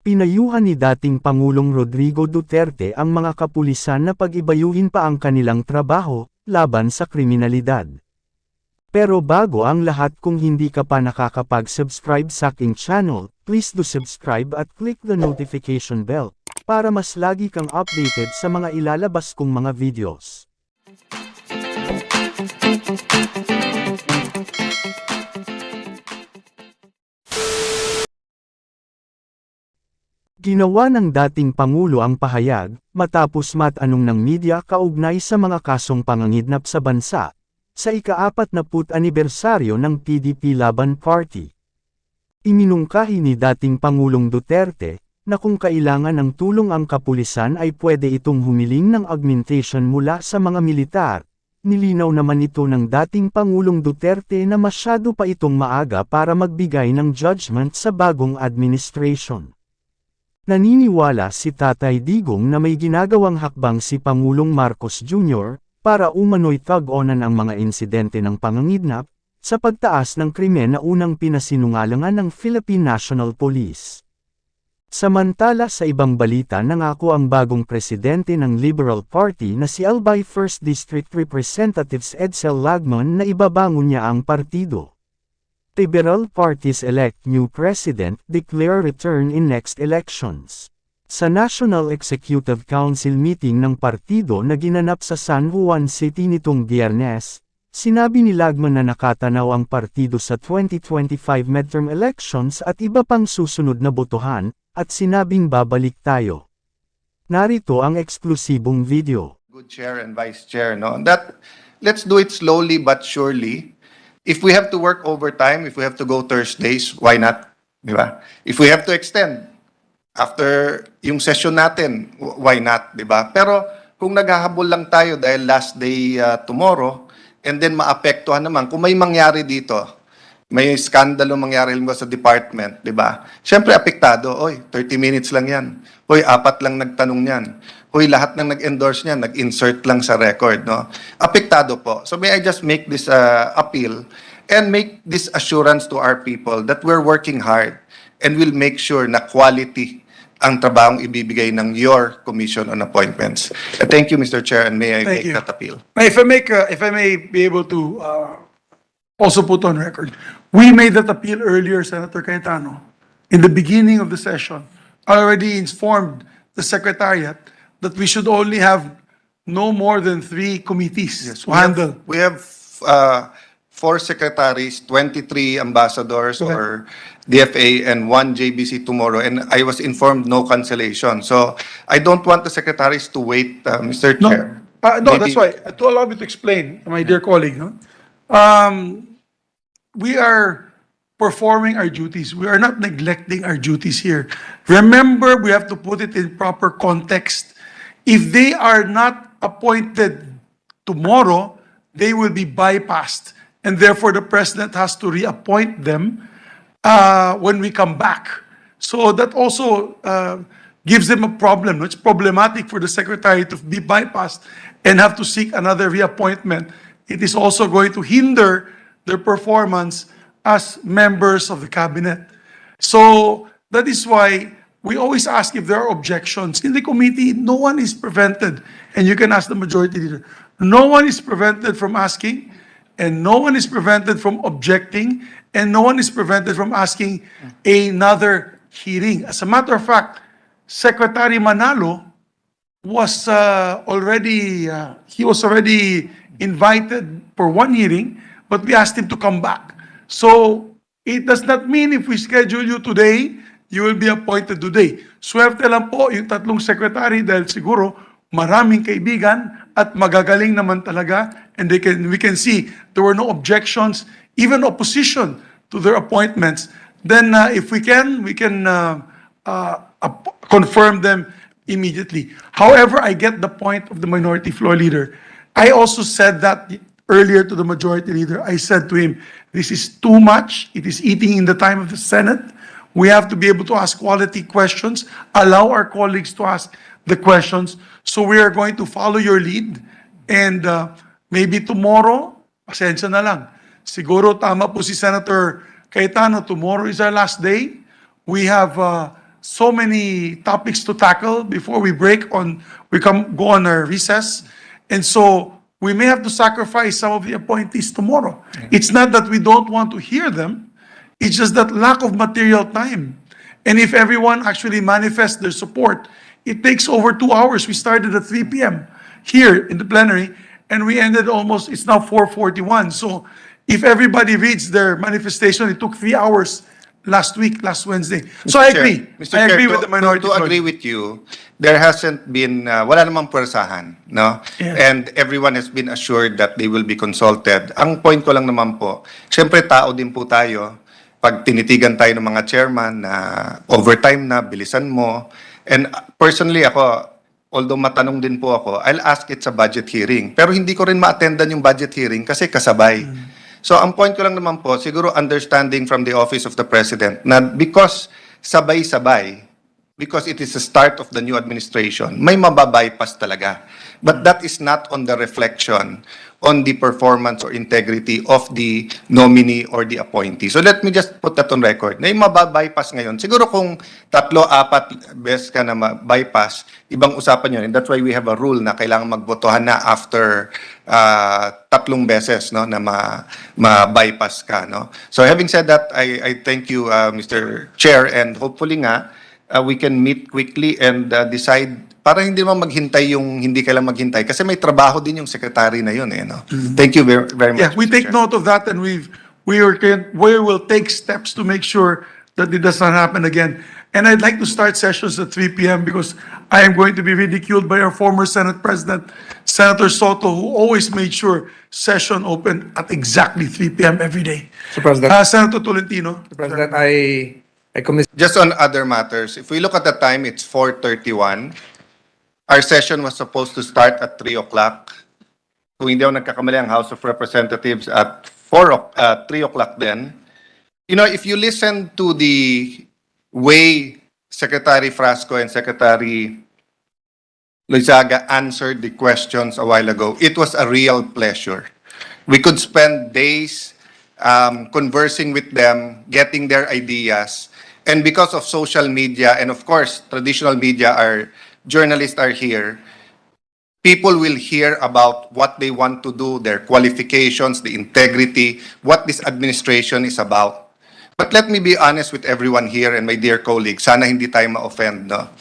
Pinayuhan ni dating Pangulong Rodrigo Duterte ang mga kapulisan na pag-ibayuhin pa ang kanilang trabaho, laban sa kriminalidad. Pero bago ang lahat, kung hindi ka pa nakakapag-subscribe sa aking channel, please do subscribe at click the notification bell, para mas lagi kang updated sa mga ilalabas kong mga videos. Ginawa ng dating Pangulo ang pahayag, matapos matanong ng media kaugnay sa mga kasong pangangidnap sa bansa, sa ika-40 anibersaryo ng PDP Laban Party. Iminungkahi ni dating Pangulong Duterte, na kung kailangan ng tulong ang kapulisan ay pwede itong humiling ng augmentation mula sa mga militar. Nilinaw naman ito ng dating Pangulong Duterte na masyado pa itong maaga para magbigay ng judgment sa bagong administration. Naniniwala si Tatay Digong na may ginagawang hakbang si Pangulong Marcos Jr. para umano'y tag-onan ang mga insidente ng pangangidnap, sa pagtaas ng krimen na unang pinasinungalangan ng Philippine National Police. Samantala sa ibang balita, nangako ang bagong presidente ng Liberal Party na si Albay 1st District Representative Edsel Lagman na ibabangon niya ang partido. Liberal Party's elect new president declare return in next elections. Sa National Executive Council meeting ng partido na ginanap sa San Juan City nitong Biyernes, sinabi ni Lagman na nakatanaw ang partido sa 2025 midterm elections at iba pang susunod na botohan, at sinabing babalik tayo. Narito ang eksklusibong video. Good chair and vice chair, no? Let's do it slowly but surely. If we have to work overtime, if we have to go Thursdays, why not? Di ba? If we have to extend after yung session natin, why not? Di ba? Pero kung naghahabol lang tayo dahil last day tomorrow, and then maapektuhan naman, kung may mangyari dito, may skandalo mangyari sa department, di ba? Siyempre, apektado. Oy, 30 minutes lang yan. Oy, 4 lang nagtanong yan. Oy, lahat ng nag-endorse niyan, nag-insert lang sa record, no? Apektado po. So may I just make this appeal and make this assurance to our people that we're working hard and we'll make sure na quality ang trabahong ibibigay ng your commission on appointments. Thank you, Mr. Chair, and may I make that appeal. If I may be able to also put on record, we made that appeal earlier, Senator Cayetano. In the beginning of the session, I already informed the Secretariat that we should only have no more than 3 committees to handle. We have 4 secretaries, 23 ambassadors or DFA, and 1 JBC tomorrow. And I was informed no cancellation. So I don't want the secretaries to wait, Mr. Chair. No, that's why. To allow me to explain, my dear colleague, no? We are performing our duties. We are not neglecting our duties here. Remember, we have to put it in proper context. If they are not appointed tomorrow, they will be bypassed. And therefore, the President has to reappoint them when we come back. So that also gives them a problem. It's problematic for the Secretary to be bypassed and have to seek another reappointment. It is also going to hinder their performance as members of the Cabinet. So that is why we always ask if there are objections. In the committee, no one is prevented, and you can ask the majority leader, no one is prevented from asking, and no one is prevented from objecting, and no one is prevented from asking another hearing. As a matter of fact, Secretary Manalo was already invited for 1 hearing, but we asked him to come back. So it does not mean if we schedule you today, you will be appointed today. Swerte lang po yung 3 secretary dahil siguro maraming kaibigan at magagaling naman talaga, and we can see there were no objections, even opposition to their appointments. Then if we can confirm them immediately. However, I get the point of the minority floor leader. I also said that earlier to the majority leader. I said to him, this is too much. It is eating in the time of the Senate. We have to be able to ask quality questions, allow our colleagues to ask the questions. So we are going to follow your lead. And maybe tomorrow, pasensya na lang. Siguro tama po si Senator Cayetano, tomorrow is our last day. We have so many topics to tackle before we go on our recess. And so we may have to sacrifice some of the appointees tomorrow. It's not that we don't want to hear them. It's just that lack of material time. And if everyone actually manifests their support, it takes over 2 hours. We started at 3 p.m. here in the plenary, and we ended almost, it's now 4:41. So if everybody reads their manifestation, it took 3 hours last Wednesday. So I agree. Mr. I Chair, agree with the minority. to agree with you, there hasn't been, wala namang pwersahan, no? Yeah. And everyone has been assured that they will be consulted. Ang point ko lang naman po, syempre tao din po tayo, pag tinitigan tayo ng mga chairman na overtime na, bilisan mo. And personally ako, although matanong din po ako, I'll ask it sa budget hearing. Pero hindi ko rin ma-attendan yung budget hearing kasi kasabay. So ang point ko lang naman po, siguro understanding from the Office of the President na because sabay-sabay, because it is the start of the new administration, may mababypass talaga. But that is not on the reflection on the performance or integrity of the nominee or the appointee. So let me just put that on record. Na yung mababypass ngayon, siguro kung 3-4 beses ka na bypass, ibang usapan yun. And that's why we have a rule na kailangan magbotohan na after 3 beses, no, na ma-bypass ka. No? So having said that, I thank you, Mr. Chair, and hopefully nga, we can meet quickly and decide para hindi naman maghintay yung hindi kailangan maghintay kasi may trabaho din yung secretary na yun no. Thank you very much. Yeah, we Mr. take Chair. note of that, and we will take steps to make sure that it does not happen again. And I'd like to start sessions at 3 p.m. because I am going to be ridiculed by our former Senate President, Senator Soto, who always made sure session opened at exactly 3 p.m. every day. Mr. President, Senator Tolentino. Mr. President, I commit. Just on other matters, if we look at the time, it's 4:31. Our session was supposed to start at 3 o'clock. Kung hindi ako nagkakamali, ang House of Representatives at 3 o'clock then. You know, if you listen to the way Secretary Frasco and Secretary Loizaga answered the questions a while ago, it was a real pleasure. We could spend days conversing with them, getting their ideas. And because of social media, and of course, traditional media, journalists are here, people will hear about what they want to do, their qualifications, the integrity, what this administration is about. But let me be honest with everyone here and my dear colleagues, sana hindi tayo ma-offend, no?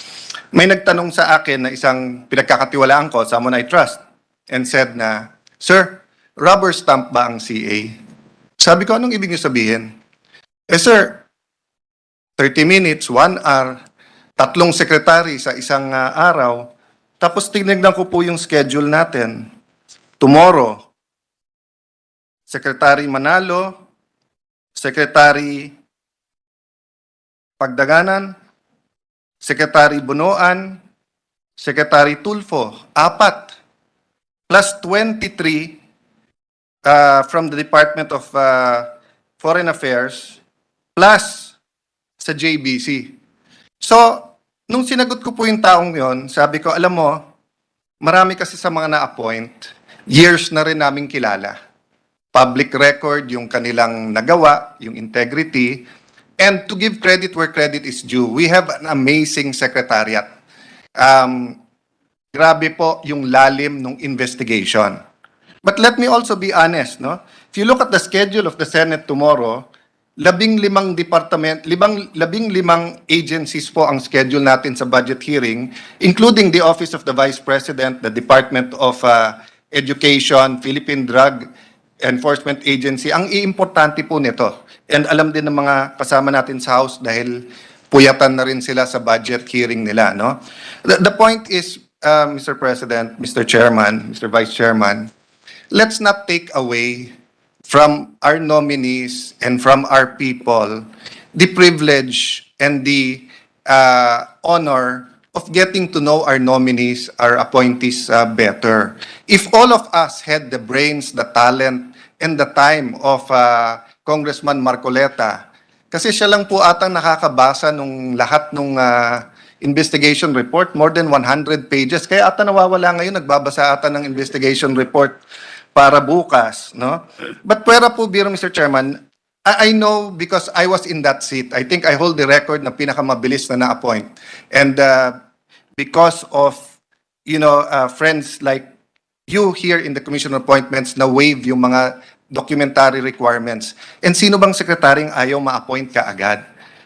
May nagtanong sa akin na isang pinagkakatiwalaan ko, someone I trust, and said na, "Sir, rubber stamp ba ang CA?" Sabi ko, anong ibig niyo sabihin? Sir, 30 minutes, 1 hour, 3 sekretary sa isang araw, tapos tinignan ko po yung schedule natin. Tomorrow, Secretary Manalo, Secretary Pagdaganan, Secretary Bunoan, Secretary Tulfo, 4, plus 23 from the Department of Foreign Affairs, plus sa JBC. So, nung sinagot ko po yung taong yon, sabi ko, alam mo, marami kasi sa mga na-appoint, years na rin naming kilala. Public record, yung kanilang nagawa, yung integrity, and to give credit where credit is due, we have an amazing secretariat. Grabe po yung lalim ng investigation. But let me also be honest, no? If you look at the schedule of the Senate tomorrow, 15 agencies po ang schedule natin sa budget hearing, including the Office of the Vice President, the Department of Education, Philippine Drug Enforcement Agency. Ang iimportante po nito, and alam din ng mga kasama natin sa House dahil puyatan na rin sila sa budget hearing nila, no? The point is, Mr. President, Mr. Chairman, Mr. Vice Chairman, let's not take away from our nominees and from our people the privilege and the honor of getting to know our nominees, our appointees better. If all of us had the brains, the talent, and the time of Congressman Marcoleta, kasi siya lang po atang nakakabasa nung lahat nung investigation report, more than 100 pages, kaya ata nawawala ngayon, nagbabasa ata ng investigation report para bukas, no? But pwera po, biro, Mr. Chairman, I know because I was in that seat. I think I hold the record na pinakamabilis na na-appoint. And because of, friends like you here in the Commission on Appointments na waive yung mga documentary requirements. And sino bang sekretaryong ayaw ma-appoint ka agad?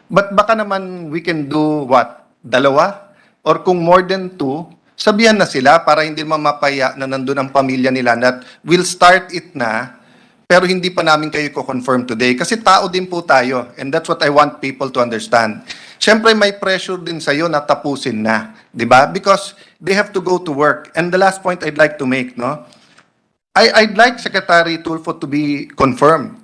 But baka naman we can do what? Dalawa? Or kung more than two, sabihan na sila para hindi mamapaya na nandun ang pamilya nila that we'll start it na pero hindi pa namin kayo ko-confirm today. Kasi tao din po tayo. And that's what I want people to understand. Siyempre, may pressure din sa'yo na tapusin na. Di ba? Because they have to go to work. And the last point I'd like to make, no? I'd like Secretary Tulfo to be confirmed.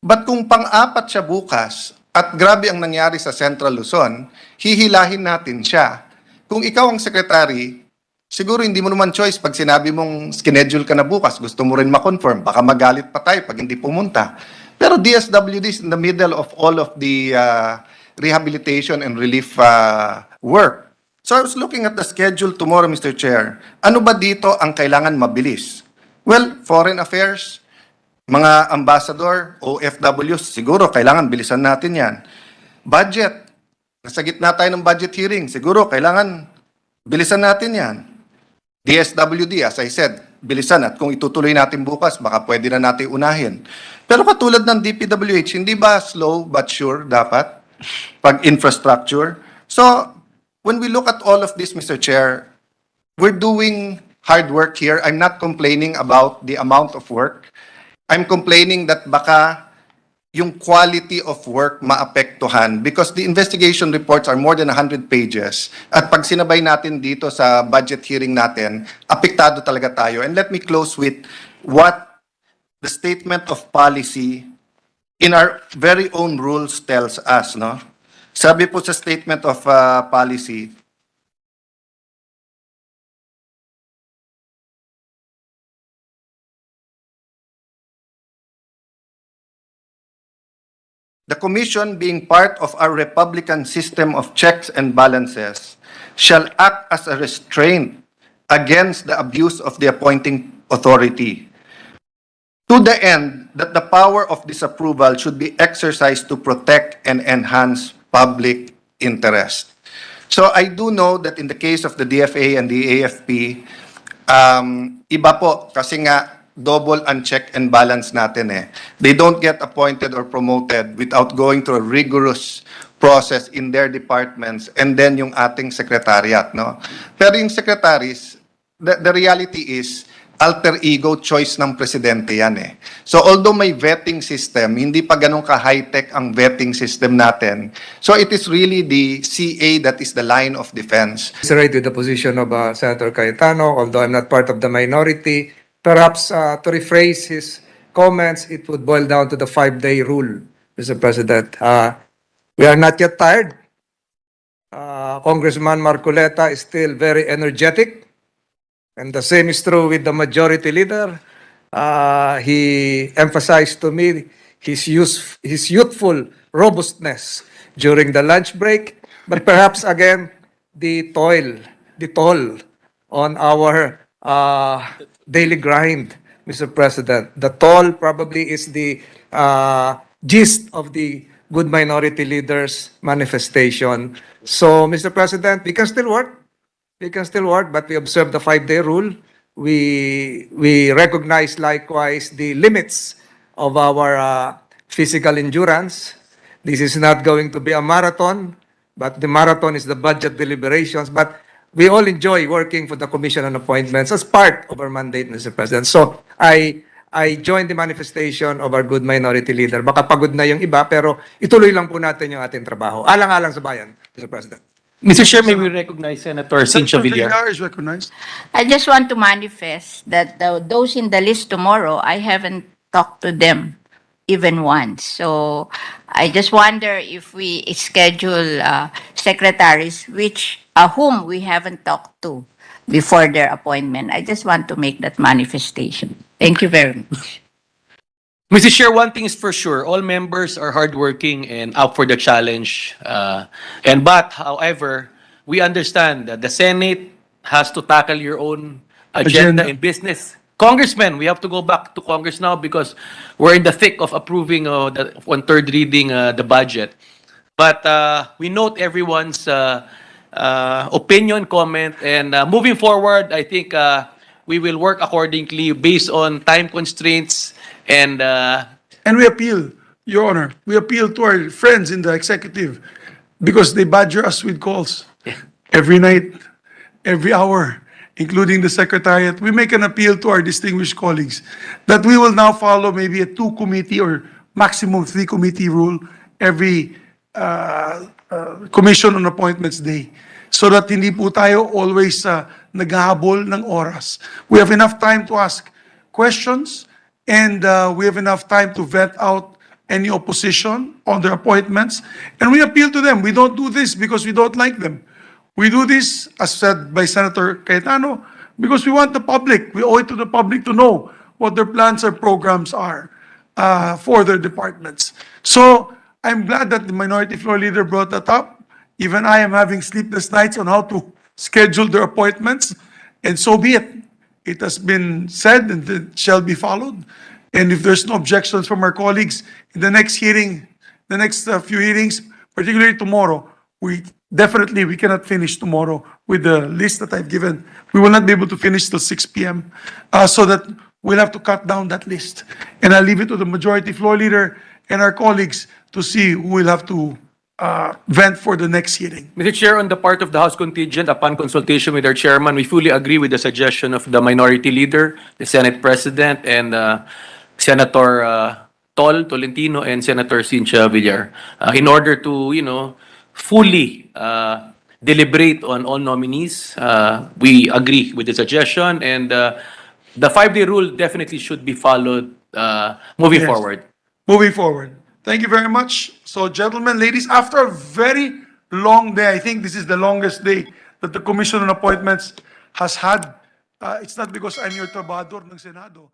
But kung pang-apat siya bukas, at grabe ang nangyari sa Central Luzon, hihilahin natin siya. Kung ikaw ang secretary, siguro hindi mo naman choice pag sinabi mong schedule ka na bukas, gusto mo rin ma-confirm, baka magalit pa tayo pag hindi pumunta. Pero DSWD is in the middle of all of the rehabilitation and relief work. So I was looking at the schedule tomorrow, Mr. Chair. Ano ba dito ang kailangan mabilis? Well, foreign affairs, mga ambassador, OFWs, siguro kailangan bilisan natin yan. Budget, nasa gitna tayo ng budget hearing, siguro kailangan bilisan natin yan. DSWD, as I said, bilisan at kung itutuloy natin bukas, baka pwede na natin unahin. Pero katulad ng DPWH, hindi ba slow but sure dapat pag infrastructure? So, when we look at all of this, Mr. Chair, we're doing hard work here. I'm not complaining about the amount of work. I'm complaining that baka yung quality of work maapektuhan because the investigation reports are more than 100 pages. At pag sinabay natin dito sa budget hearing natin, apektado talaga tayo. And let me close with what the statement of policy in our very own rules tells us, no? Sabi po sa statement of policy, the Commission, being part of our Republican system of checks and balances, shall act as a restraint against the abuse of the appointing authority, to the end that the power of disapproval should be exercised to protect and enhance public interest. So I do know that in the case of the DFA and the AFP, iba po kasi nga double ang check and balance natin eh. They don't get appointed or promoted without going through a rigorous process in their departments and then yung ating secretariat, no? Pero yung secretaries, the reality is, alter ego choice ng presidente yan eh. So although may vetting system, hindi pa ganun ka-high-tech ang vetting system natin. So it is really the CA that is the line of defense. It's right with the position of Senator Cayetano, although I'm not part of the minority. Perhaps to rephrase his comments, it would boil down to the 5-day rule, Mr. President. We are not yet tired. Congressman Marcoleta is still very energetic. And the same is true with the majority leader. He emphasized to me his youthful robustness during the lunch break. But perhaps again, the toll on our daily grind, Mr. President. The toll probably is the gist of the good minority leaders manifestation. So, Mr. President, we can still work. We can still work, but we observe the 5-day rule. We recognize likewise the limits of our physical endurance. This is not going to be a marathon, but the marathon is the budget deliberations. But we all enjoy working for the Commission on Appointments as part of our mandate, Mr. President. So, I join the manifestation of our good minority leader. Baka pagod na yung iba, pero ituloy lang po natin yung ating trabaho. Alang-alang sa bayan, Mr. President. Mr. Chair, may we recognize Senator Cynthia Senator Villar? Villar is recognized. I just want to manifest that those in the list tomorrow, I haven't talked to them even once. So I just wonder if we schedule secretaries whom we haven't talked to before their appointment. I just want to make that manifestation. Thank you very much. Mr. Chair, one thing is for sure, all members are hardworking and up for the challenge. But, however, we understand that the Senate has to tackle your own agenda and business Congressmen, we have to go back to Congress now because we're in the thick of approving on third reading the budget. But we note everyone's opinion, comment, and moving forward, I think we will work accordingly based on time constraints and And we appeal, Your Honor, we appeal to our friends in the executive because they badger us with calls every night, every hour, including the secretariat. We make an appeal to our distinguished colleagues that we will now follow maybe a 2-committee or maximum 3-committee rule every Commission on Appointments Day so that hindi po tayo always naghahabol ng oras. We have enough time to ask questions and we have enough time to vet out any opposition on their appointments. And we appeal to them. We don't do this because we don't like them. We do this, as said by Senator Cayetano, because we want the public. We owe it to the public to know what their plans or programs are for their departments. So I'm glad that the Minority Floor Leader brought that up. Even I am having sleepless nights on how to schedule their appointments, and so be it. It has been said and it shall be followed. And if there's no objections from our colleagues in the next hearing, the next few hearings, particularly tomorrow, we cannot finish tomorrow with the list that I've given. We will not be able to finish till 6 p.m. So that we'll have to cut down that list. And I'll leave it to the Majority Floor Leader and our colleagues to see who will have to vent for the next hearing. Mr. Chair, on the part of the House contingent, upon consultation with our chairman, we fully agree with the suggestion of the Minority Leader, the Senate President, and Senator Tolentino and Senator Cynthia Villar, in order to, fully deliberate on all nominees. We agree with the suggestion, and the 5-day rule definitely should be followed moving Yes. forward. Moving forward. Thank you very much. So, gentlemen, ladies, after a very long day, I think this is the longest day that the Commission on Appointments has had. It's not because I'm your trabador ng Senado.